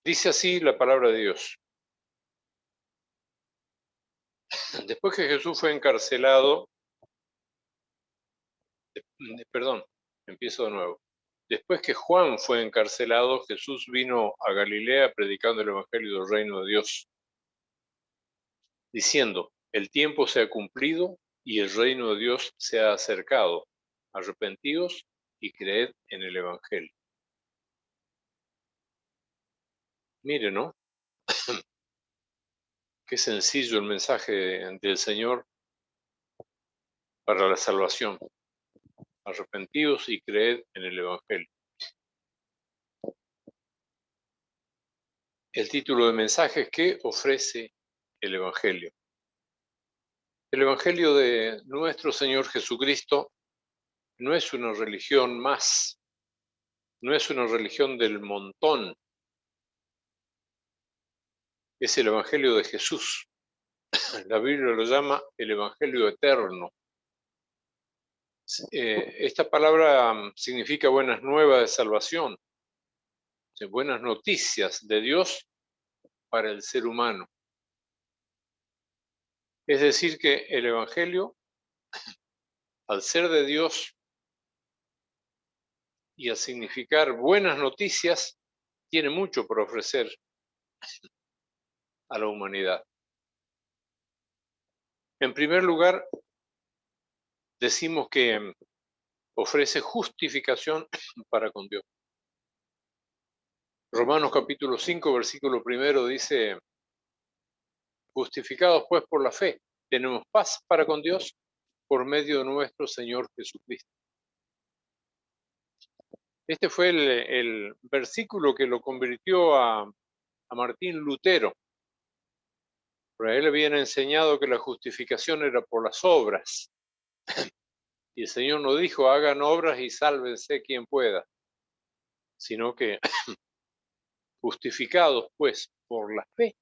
Dice así la palabra de Dios. Después que Jesús fue encarcelado, perdón, empiezo de nuevo. Después que Juan fue encarcelado, Jesús vino a Galilea predicando el Evangelio del Reino de Dios, diciendo, el tiempo se ha cumplido y el reino de Dios se ha acercado. Arrepentíos y creed en el Evangelio. Mire, ¿no? Qué sencillo el mensaje del Señor para la salvación. Arrepentíos y creed en el Evangelio. El título del mensaje es ¿qué ofrece el Evangelio? El Evangelio de nuestro Señor Jesucristo no es una religión más, no es una religión del montón, es el Evangelio de Jesús. La Biblia lo llama el Evangelio eterno. Esta palabra significa buenas nuevas de salvación, buenas noticias de Dios para el ser humano. Es decir, que el Evangelio, al ser de Dios y al significar buenas noticias, tiene mucho por ofrecer a la humanidad. En primer lugar, decimos que ofrece justificación para con Dios. Romanos capítulo 5, versículo 1 dice, justificados pues por la fe, tenemos paz para con Dios por medio de nuestro Señor Jesucristo. Este fue el versículo que lo convirtió a Martín Lutero. Por ahí le habían enseñado que la justificación era por las obras. Y el Señor no dijo, hagan obras y sálvense quien pueda, sino que justificados pues por la fe,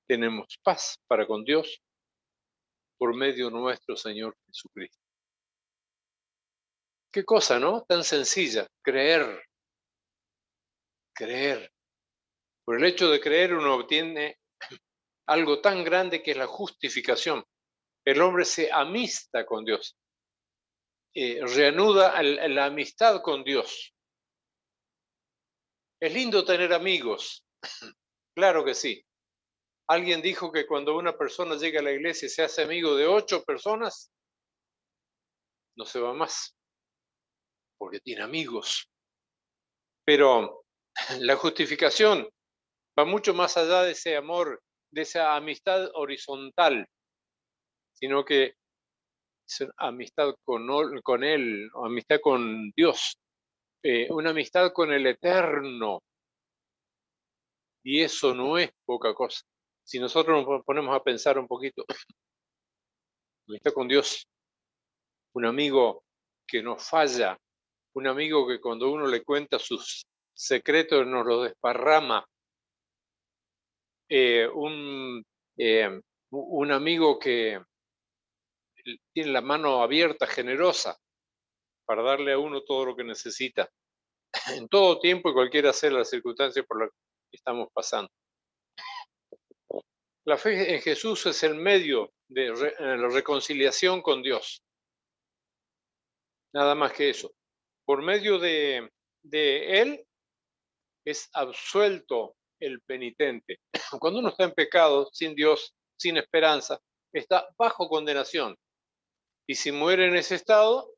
tenemos paz para con Dios por medio de nuestro Señor Jesucristo. Qué cosa, ¿no? Tan sencilla, creer. Creer. Por el hecho de creer uno obtiene algo tan grande que es la justificación. El hombre se amista con Dios, reanuda la amistad con Dios. Es lindo tener amigos, claro que sí. Alguien dijo que cuando una persona llega a la iglesia y se hace amigo de 8 personas, no se va más, porque tiene amigos. Pero la justificación va mucho más allá de ese amor, de esa amistad horizontal, sino que es amistad con Él, amistad con Dios, una amistad con el Eterno. Y eso no es poca cosa. Si nosotros nos ponemos a pensar un poquito, amistad con Dios, un amigo que no falla, un amigo que cuando uno le cuenta sus secretos nos los desparrama, un, un amigo que tiene la mano abierta, generosa, para darle a uno todo lo que necesita, en todo tiempo y cualquiera sea la circunstancia por la que estamos pasando. La fe en Jesús es el medio de la reconciliación con Dios. Nada más que eso. Por medio de Él es absuelto el penitente. Cuando uno está en pecado, sin Dios, sin esperanza, está bajo condenación. Y si muere en ese estado,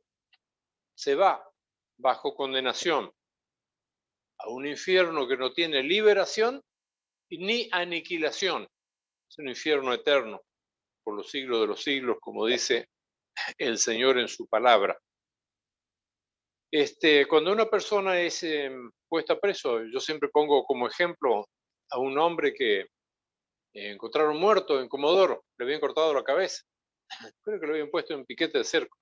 se va bajo condenación a un infierno que no tiene liberación ni aniquilación. Es un infierno eterno por los siglos de los siglos, como dice el Señor en su palabra. Cuando una persona es puesta preso, yo siempre pongo como ejemplo a un hombre que encontraron muerto en Comodoro, le habían cortado la cabeza, creo que lo habían puesto en piquete de cerco.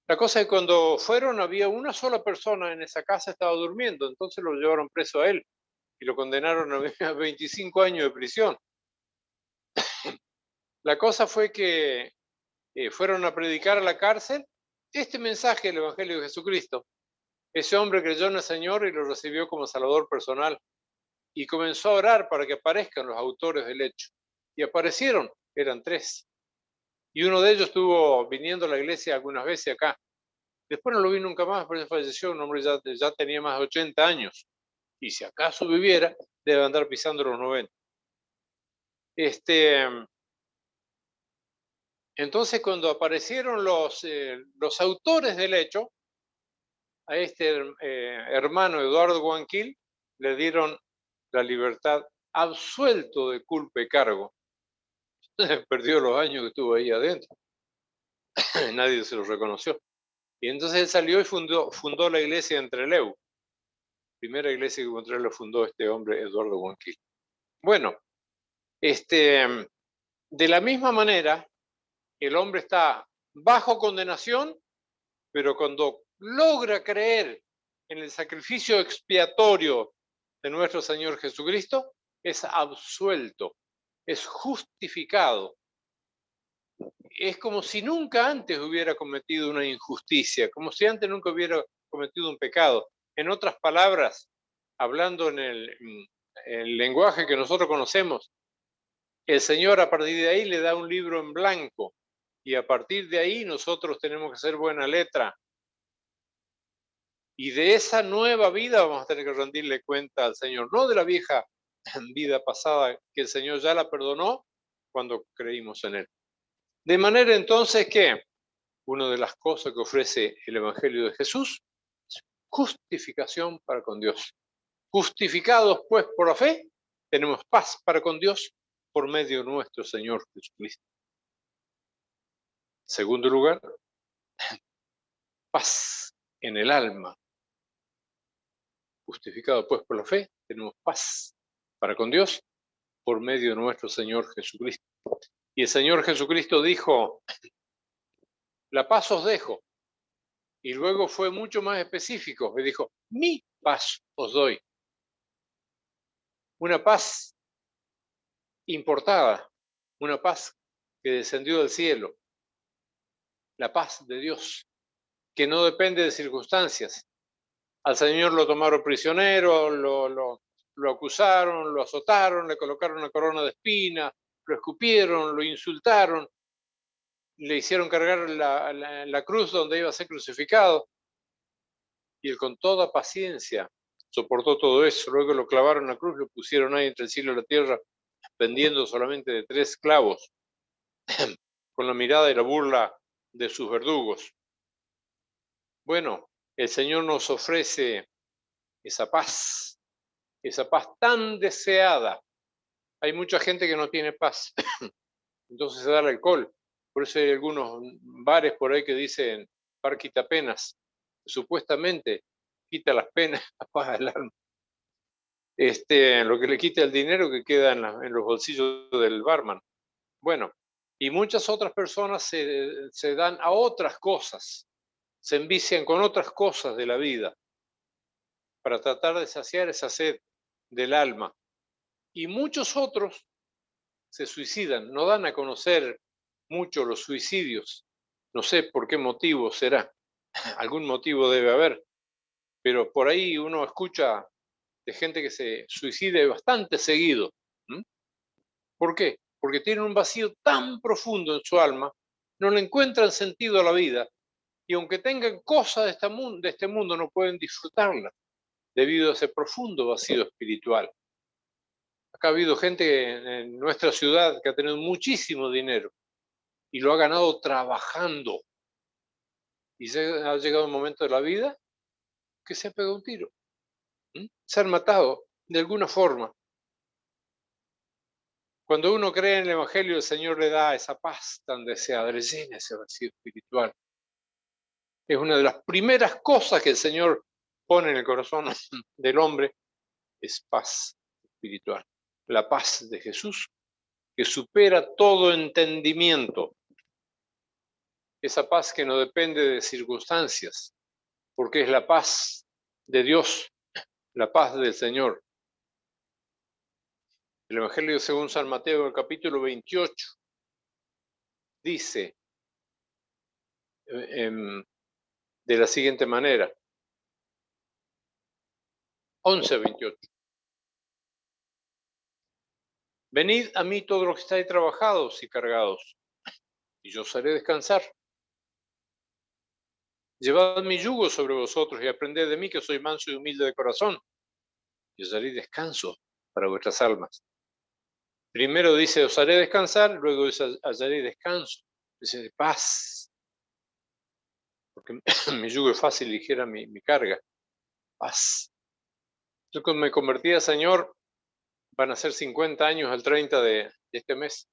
La cosa es que cuando fueron había una sola persona en esa casa, estaba durmiendo, entonces lo llevaron preso a él y lo condenaron a 25 años de prisión. La cosa fue que fueron a predicar a la cárcel este mensaje del Evangelio de Jesucristo. Ese hombre creyó en el Señor y lo recibió como Salvador personal. y comenzó a orar para que aparezcan los autores del hecho. Y aparecieron, eran 3. Y uno de ellos estuvo viniendo a la iglesia algunas veces acá. Después no lo vi nunca más, pero falleció, un hombre ya tenía más de 80 años. Y si acaso viviera, debe andar pisando los 90. Entonces, cuando aparecieron los autores del hecho, a este hermano Eduardo Guanquil le dieron la libertad, absuelto de culpa y cargo. Perdió los años que estuvo ahí adentro. Nadie se lo reconoció. Y entonces él salió y fundó la iglesia de Entreleu. Primera iglesia que Entreleu fundó este hombre, Eduardo Guanquil. Bueno, de la misma manera, el hombre está bajo condenación, pero cuando logra creer en el sacrificio expiatorio de nuestro Señor Jesucristo, es absuelto, es justificado. Es como si nunca antes hubiera cometido una injusticia, como si antes nunca hubiera cometido un pecado. En otras palabras, hablando en el lenguaje que nosotros conocemos, el Señor a partir de ahí le da un libro en blanco y a partir de ahí nosotros tenemos que hacer buena letra. Y de esa nueva vida vamos a tener que rendirle cuenta al Señor, no de la vieja vida pasada que el Señor ya la perdonó cuando creímos en Él. De manera entonces que una de las cosas que ofrece el Evangelio de Jesús es justificación para con Dios. Justificados pues por la fe, tenemos paz para con Dios por medio de nuestro Señor Jesucristo. En segundo lugar, paz en el alma. Justificados pues por la fe, tenemos paz para con Dios por medio de nuestro Señor Jesucristo. Y el Señor Jesucristo dijo, la paz os dejo. Y luego fue mucho más específico, me dijo, mi paz os doy. Una paz importada, una paz que descendió del cielo, la paz de Dios, que no depende de circunstancias. Al Señor lo tomaron prisionero, lo acusaron, lo azotaron, le colocaron una corona de espinas, lo escupieron, lo insultaron, le hicieron cargar la cruz donde iba a ser crucificado, y él con toda paciencia soportó todo eso. Luego lo clavaron en la cruz, lo pusieron ahí entre el cielo y la tierra, pendiendo solamente de 3 clavos, con la mirada y la burla de sus verdugos. Bueno, el Señor nos ofrece esa paz tan deseada. Hay mucha gente que no tiene paz, entonces se da el alcohol. Por eso hay algunos bares por ahí que dicen bar quita penas. Supuestamente quita las penas, apaga el alma. Lo que le quita el dinero que queda en los bolsillos del barman. Bueno, y muchas otras personas se dan a otras cosas, se envician con otras cosas de la vida para tratar de saciar esa sed del alma. Y muchos otros se suicidan, no dan a conocer mucho los suicidios. No sé por qué motivo será, algún motivo debe haber, pero por ahí uno escucha de gente que se suicide bastante seguido. ¿Por qué? Porque tienen un vacío tan profundo en su alma, no le encuentran sentido a la vida, y aunque tengan cosas de este mundo, no pueden disfrutarlas debido a ese profundo vacío espiritual. Acá ha habido gente en nuestra ciudad que ha tenido muchísimo dinero y lo ha ganado trabajando. Y ha llegado un momento de la vida que se ha pegado un tiro. Se han matado de alguna forma. Cuando uno cree en el Evangelio, el Señor le da esa paz tan deseada, le llena ese vacío espiritual. Es una de las primeras cosas que el Señor pone en el corazón del hombre, es paz espiritual. La paz de Jesús, que supera todo entendimiento. Esa paz que no depende de circunstancias, porque es la paz de Dios, la paz del Señor. El Evangelio según San Mateo, el capítulo 28, dice de la siguiente manera, 11:28. Venid a mí todos los que estáis trabajados y cargados, y yo os haré descansar. Llevad mi yugo sobre vosotros y aprended de mí, que soy manso y humilde de corazón, y os haré descanso para vuestras almas. Primero dice, os haré descansar, luego dice, hallaré descanso. Dice, de paz, porque mi yugo es fácil y ligera mi carga. Paz. Yo cuando me convertí a Señor, van a ser 50 años el 30 de este mes.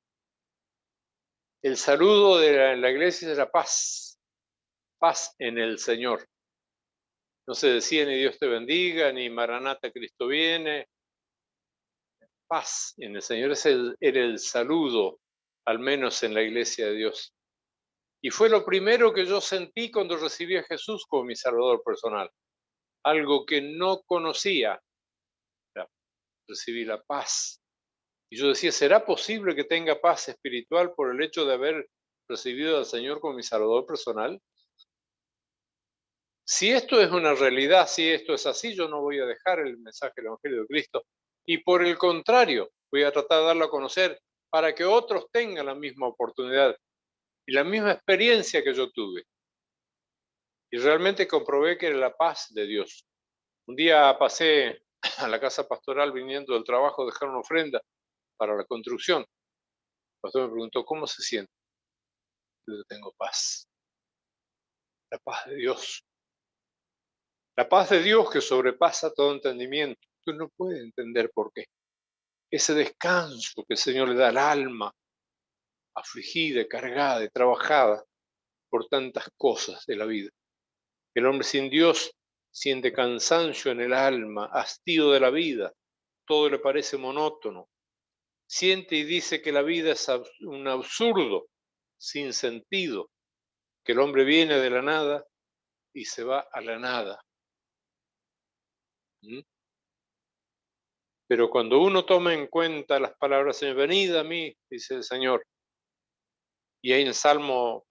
El saludo de la iglesia es la paz, paz en el Señor. No se decía ni Dios te bendiga, ni Maranata, Cristo viene. Paz en el Señor era el saludo, al menos en la iglesia de Dios. Y fue lo primero que yo sentí cuando recibí a Jesús como mi Salvador personal. Algo que no conocía, recibí la paz. Y yo decía, ¿será posible que tenga paz espiritual por el hecho de haber recibido al Señor como mi Salvador personal? Si esto es una realidad, si esto es así, yo no voy a dejar el mensaje del Evangelio de Cristo. Y por el contrario, voy a tratar de darlo a conocer para que otros tengan la misma oportunidad y la misma experiencia que yo tuve. Y realmente comprobé que era la paz de Dios. Un día pasé a la casa pastoral viniendo del trabajo a dejar una ofrenda para la construcción. El pastor me preguntó, ¿cómo se siente? Yo tengo paz, la paz de Dios. La paz de Dios que sobrepasa todo entendimiento. Tú no puedes entender por qué. Ese descanso que el Señor le da al alma, afligida, cargada y trabajada por tantas cosas de la vida. El hombre sin Dios siente cansancio en el alma, hastío de la vida, todo le parece monótono. Siente y dice que la vida es un absurdo, sin sentido, que el hombre viene de la nada y se va a la nada. ¿Mm? Pero cuando uno toma en cuenta las palabras, venid a mí, dice el Señor, y ahí en Salmo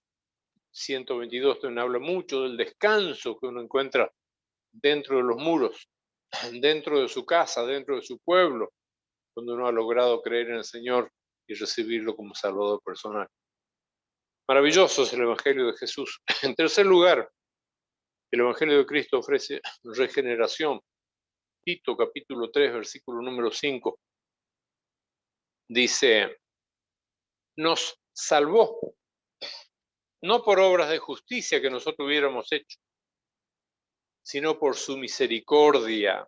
122 donde habla mucho del descanso que uno encuentra dentro de los muros, dentro de su casa, dentro de su pueblo, cuando uno ha logrado creer en el Señor y recibirlo como Salvador personal. Maravilloso es el Evangelio de Jesús. En tercer lugar, el Evangelio de Cristo ofrece regeneración. Tito capítulo 3, versículo número 5, dice, nos salvó, no por obras de justicia que nosotros hubiéramos hecho, sino por su misericordia,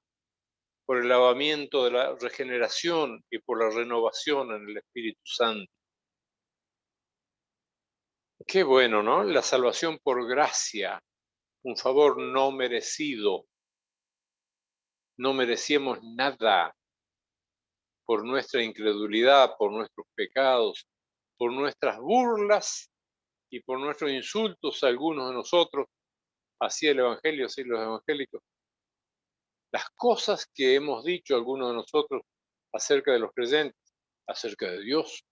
por el lavamiento de la regeneración y por la renovación en el Espíritu Santo. Qué bueno, ¿no? La salvación por gracia, un favor no merecido. No merecíamos nada por nuestra incredulidad, por nuestros pecados, por nuestras burlas y por nuestros insultos a algunos de nosotros hacia el Evangelio, hacia los evangélicos. Las cosas que hemos dicho algunos de nosotros acerca de los creyentes, acerca de Dios.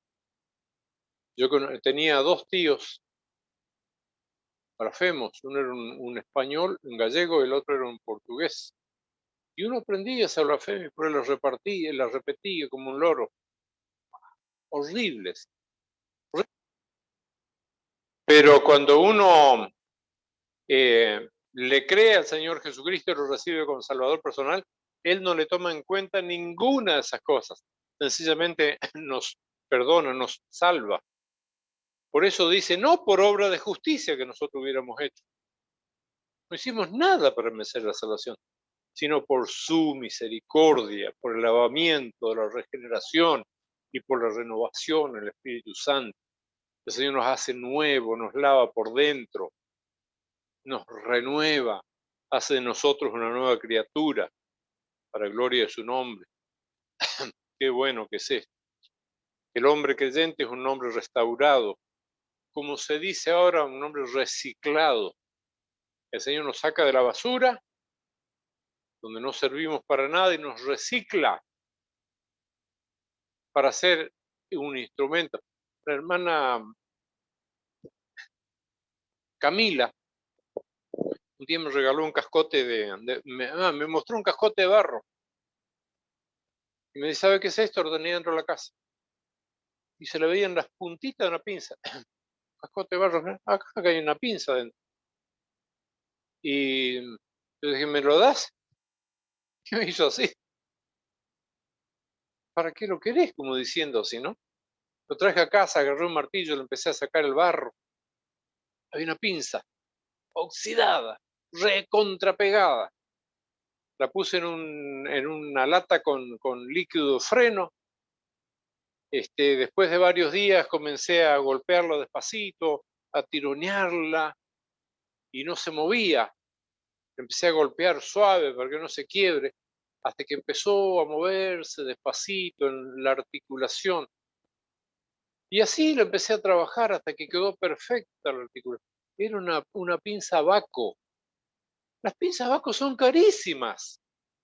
Yo tenía dos tíos blasfemos, uno era un español, un gallego, y el otro era un portugués. Y uno aprendía esa blasfemia, pero la repartía, la repetía como un loro. Horribles. Pero cuando uno le cree al Señor Jesucristo y lo recibe como Salvador personal, Él no le toma en cuenta ninguna de esas cosas. Sencillamente nos perdona, nos salva. Por eso dice, no por obra de justicia que nosotros hubiéramos hecho. No hicimos nada para merecer la salvación, sino por su misericordia, por el lavamiento, la regeneración y por la renovación en el Espíritu Santo. El Señor nos hace nuevo, nos lava por dentro, nos renueva, hace de nosotros una nueva criatura para gloria de su nombre. Qué bueno que es esto. El hombre creyente es un hombre restaurado, como se dice ahora, un hombre reciclado. El Señor nos saca de la basura, donde no servimos para nada, y nos recicla para ser un instrumento. La hermana Camila un día me regaló un cascote me mostró un cascote de barro. Y me dice, ¿sabe qué es esto? Lo tenía dentro de la casa. y se le veían las puntitas de una pinza. Cascote de barro, acá hay una pinza dentro. Y yo dije, ¿me lo das? Y me hizo así. ¿Para qué lo querés? Como diciendo así, ¿no? Lo traje a casa, agarré un martillo, le empecé a sacar el barro. Había una pinza oxidada, recontrapegada. La puse en una lata con líquido de freno. Después de varios días comencé a golpearla despacito, a tironearla y no se movía. Empecé a golpear suave para que no se quiebre, hasta que empezó a moverse despacito en la articulación. Y así lo empecé a trabajar hasta que quedó perfecta la articulación. Era una pinza Baco. Las pinzas Baco son carísimas.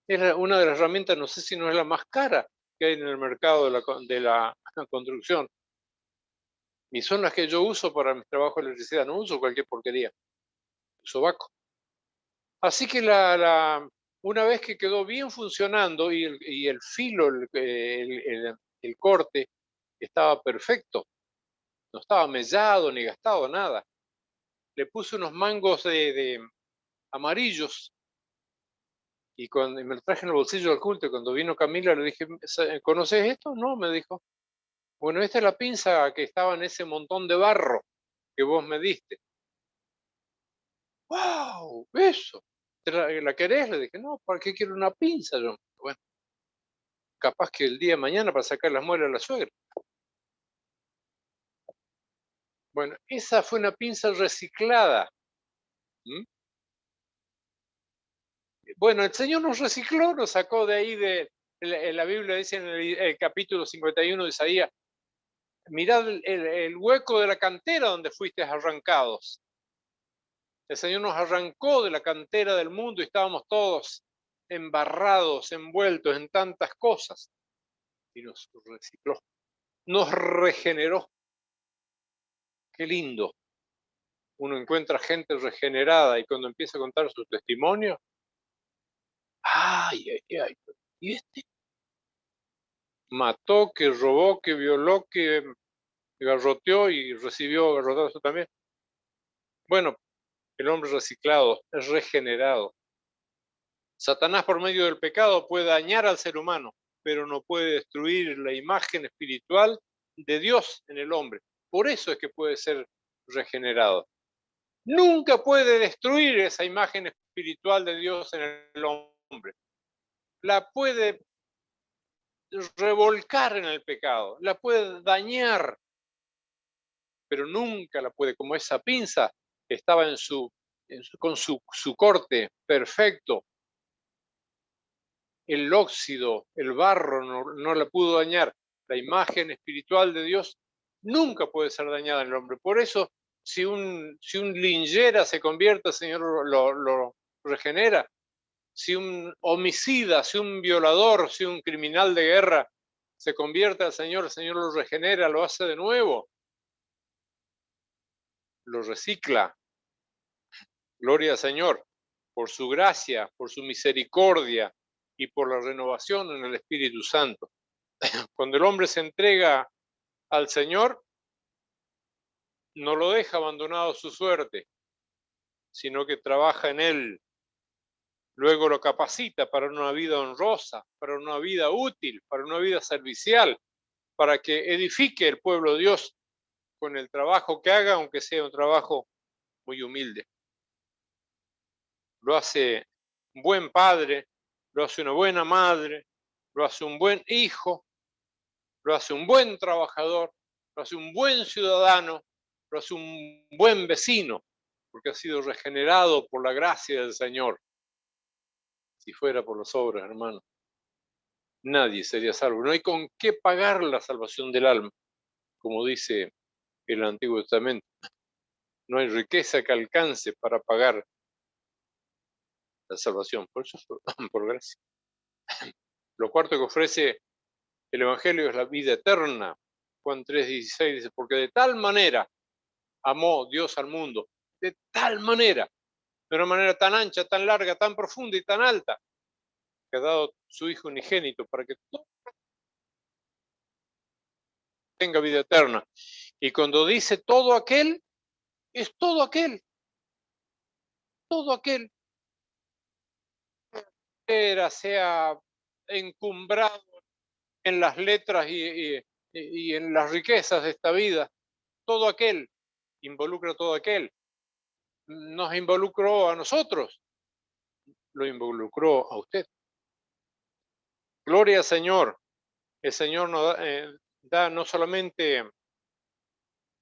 Es una de las herramientas, no sé si no es la más cara que hay en el mercado de la construcción. Y son las que yo uso para mis trabajos de electricidad. No uso cualquier porquería. Uso Baco. Así que una vez que quedó bien funcionando y el filo, el corte, estaba perfecto, no estaba mellado ni gastado, nada. Le puse unos mangos de amarillos y cuando me lo traje en el bolsillo del culto, y cuando vino Camila le dije, ¿conoces esto? No, me dijo. Bueno, esta es la pinza que estaba en ese montón de barro que vos me diste. ¡Wow! Eso. ¿La querés? Le dije, no, ¿para qué quiero una pinza yo? Bueno, capaz que el día de mañana para sacar las muelas a la suegra. Bueno, esa fue una pinza reciclada. ¿Mm? Bueno, el Señor nos recicló, nos sacó de ahí en la Biblia dice en el capítulo 51 de Isaías, mirad el hueco de la cantera donde fuisteis arrancados. El Señor nos arrancó de la cantera del mundo y estábamos todos embarrados, envueltos en tantas cosas. Y nos recicló, nos regeneró. Qué lindo. Uno encuentra gente regenerada y cuando empieza a contar su testimonio, ay, ay, ay, ¿y este? Mató, que robó, que violó, que garroteó y recibió garrotazo también. Bueno, el hombre reciclado es regenerado. Satanás por medio del pecado puede dañar al ser humano, pero no puede destruir la imagen espiritual de Dios en el hombre. Por eso es que puede ser regenerado. Nunca puede destruir esa imagen espiritual de Dios en el hombre. La puede revolcar en el pecado, la puede dañar, pero nunca la puede, como esa pinza estaba con su corte perfecto, el óxido, el barro no la pudo dañar. La imagen espiritual de Dios nunca puede ser dañada en el hombre. Por eso, si un linchera se convierte, el Señor lo regenera. Si un homicida, si un violador, si un criminal de guerra se convierte al Señor, el Señor lo regenera, lo hace de nuevo, lo recicla. Gloria al Señor por su gracia, por su misericordia y por la renovación en el Espíritu Santo. Cuando el hombre se entrega al Señor, no lo deja abandonado a su suerte, sino que trabaja en él. Luego lo capacita para una vida honrosa, para una vida útil, para una vida servicial, para que edifique el pueblo de Dios con el trabajo que haga, aunque sea un trabajo muy humilde. Lo hace un buen padre, lo hace una buena madre, lo hace un buen hijo, lo hace un buen trabajador, lo hace un buen ciudadano, lo hace un buen vecino, porque ha sido regenerado por la gracia del Señor. Si fuera por las obras, hermano, nadie sería salvo. No hay con qué pagar la salvación del alma, como dice el Antiguo Testamento. No hay riqueza que alcance para pagar la salvación. Por eso, por gracia. Lo cuarto que ofrece el Evangelio es la vida eterna. Juan 3:16 dice, porque de tal manera amó Dios al mundo, de tal manera, de una manera tan ancha, tan larga, tan profunda y tan alta, que ha dado su Hijo unigénito para que todo tenga vida eterna. Y cuando dice todo aquel, es todo aquel, sea encumbrado en las letras y en las riquezas de esta vida, todo aquel, involucra a todo aquel. Nos involucró a nosotros, lo involucró a usted. Gloria al Señor. El Señor nos da no solamente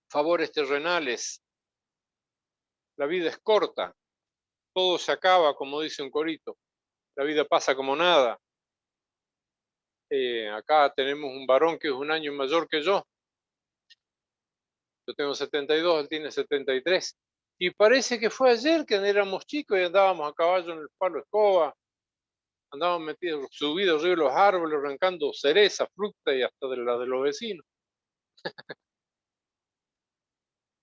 favores terrenales, la vida es corta, todo se acaba, como dice un corito, la vida pasa como nada. Acá tenemos un varón que es un año mayor que yo tengo 72, él tiene 73, y parece que fue ayer que éramos chicos y andábamos a caballo en el palo de escoba, andábamos metidos, subidos arriba de los árboles, arrancando cereza, fruta y hasta de la de los vecinos.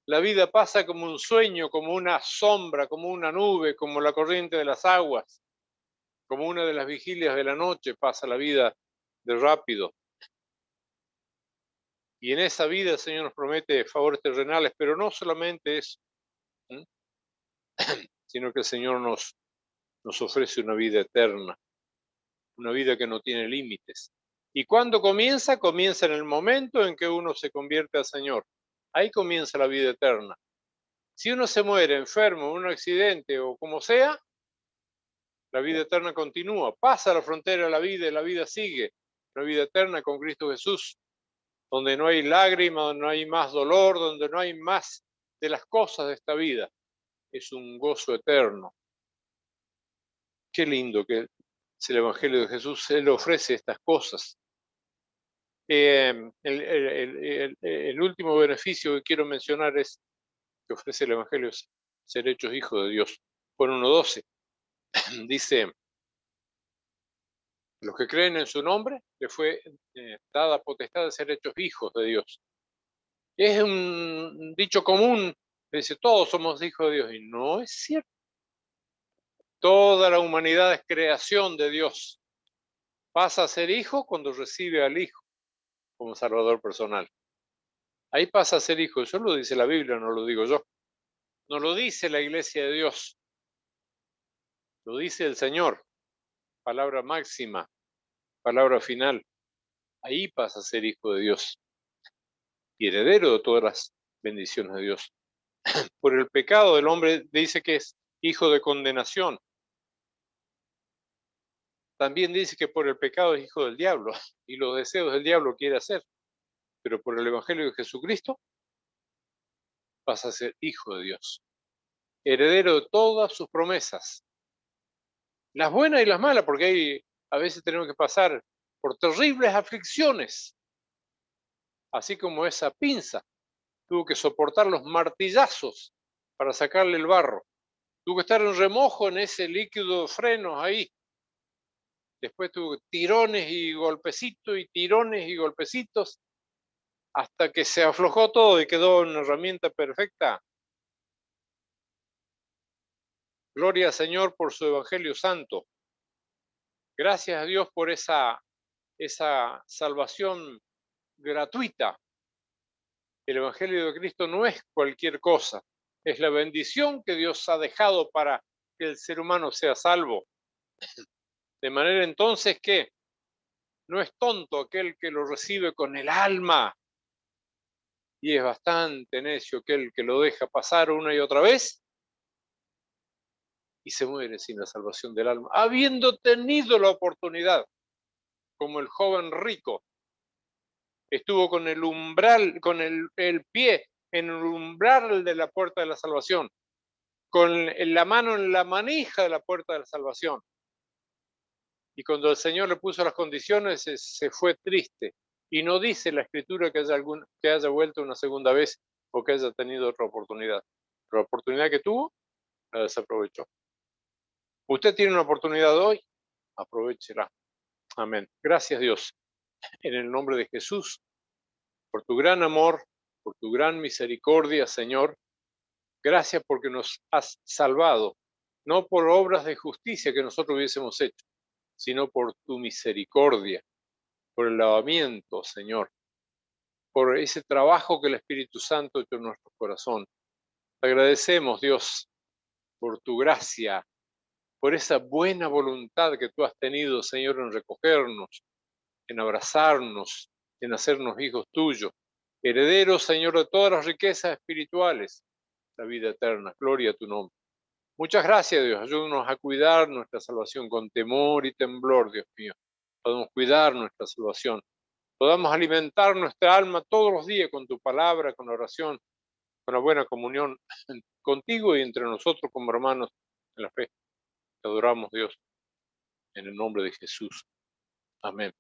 La vida pasa como un sueño, como una sombra, como una nube, como la corriente de las aguas, como una de las vigilias de la noche pasa la vida de rápido. Y en esa vida el Señor nos promete favores terrenales, pero no solamente eso, sino que el Señor nos ofrece una vida eterna, una vida que no tiene límites. ¿Y cuándo comienza? Comienza en el momento en que uno se convierte al Señor. Ahí comienza la vida eterna. Si uno se muere enfermo, en un accidente o como sea, la vida eterna continúa. Pasa la frontera de la vida y la vida sigue. La vida eterna con Cristo Jesús, donde no hay lágrimas, donde no hay más dolor, donde no hay más de las cosas de esta vida. Es un gozo eterno. Qué lindo que es el Evangelio de Jesús. Él ofrece estas cosas. El último beneficio que quiero mencionar es que ofrece el Evangelio es ser hechos hijos de Dios. Juan 1:12 dice, los que creen en su nombre, le fue dada potestad de ser hechos hijos de Dios. Es un dicho común, dice, todos somos hijos de Dios, y no es cierto. Toda la humanidad es creación de Dios. Pasa a ser hijo cuando recibe al Hijo como Salvador personal. Ahí pasa a ser hijo. Eso lo dice la Biblia, no lo digo yo. No lo dice la Iglesia de Dios. Lo dice el Señor. Palabra máxima, palabra final. Ahí pasa a ser hijo de Dios y heredero de todas las bendiciones de Dios. Por el pecado del hombre dice que es hijo de condenación. También dice que por el pecado es hijo del diablo y los deseos del diablo quiere hacer. Pero por el Evangelio de Jesucristo pasa a ser hijo de Dios, heredero de todas sus promesas, las buenas y las malas, porque a veces tenemos que pasar por terribles aflicciones, así como esa pinza tuvo que soportar los martillazos para sacarle el barro, tuvo que estar en remojo en ese líquido de frenos ahí, después tuvo tirones y golpecitos y tirones y golpecitos, hasta que se aflojó todo y quedó una herramienta perfecta. Gloria al Señor por su Evangelio Santo. Gracias a Dios por esa salvación gratuita. El Evangelio de Cristo no es cualquier cosa, es la bendición que Dios ha dejado para que el ser humano sea salvo. De manera entonces que no es tonto aquel que lo recibe con el alma y es bastante necio aquel que lo deja pasar una y otra vez y se muere sin la salvación del alma, habiendo tenido la oportunidad, como el joven rico estuvo con el umbral, con el pie en el umbral de la puerta de la salvación, con la mano en la manija de la puerta de la salvación. Y cuando el Señor le puso las condiciones, se fue triste. Y no dice la Escritura que haya vuelto una segunda vez o que haya tenido otra oportunidad. La oportunidad que tuvo, la desaprovechó. Usted tiene una oportunidad hoy, aprovechela. Amén. Gracias, Dios. En el nombre de Jesús, por tu gran amor, por tu gran misericordia, Señor. Gracias porque nos has salvado, no por obras de justicia que nosotros hubiésemos hecho, sino por tu misericordia, por el lavamiento, Señor, por ese trabajo que el Espíritu Santo ha hecho en nuestro corazón. Te agradecemos, Dios, por tu gracia, por esa buena voluntad que tú has tenido, Señor, en recogernos, en abrazarnos, en hacernos hijos tuyos, herederos, Señor, de todas las riquezas espirituales, la vida eterna. Gloria a tu nombre. Muchas gracias, Dios. Ayúdanos a cuidar nuestra salvación con temor y temblor, Dios mío. Podemos cuidar nuestra salvación. Podamos alimentar nuestra alma todos los días con tu palabra, con la oración, con la buena comunión contigo y entre nosotros como hermanos en la fe. Te adoramos, Dios, en el nombre de Jesús. Amén.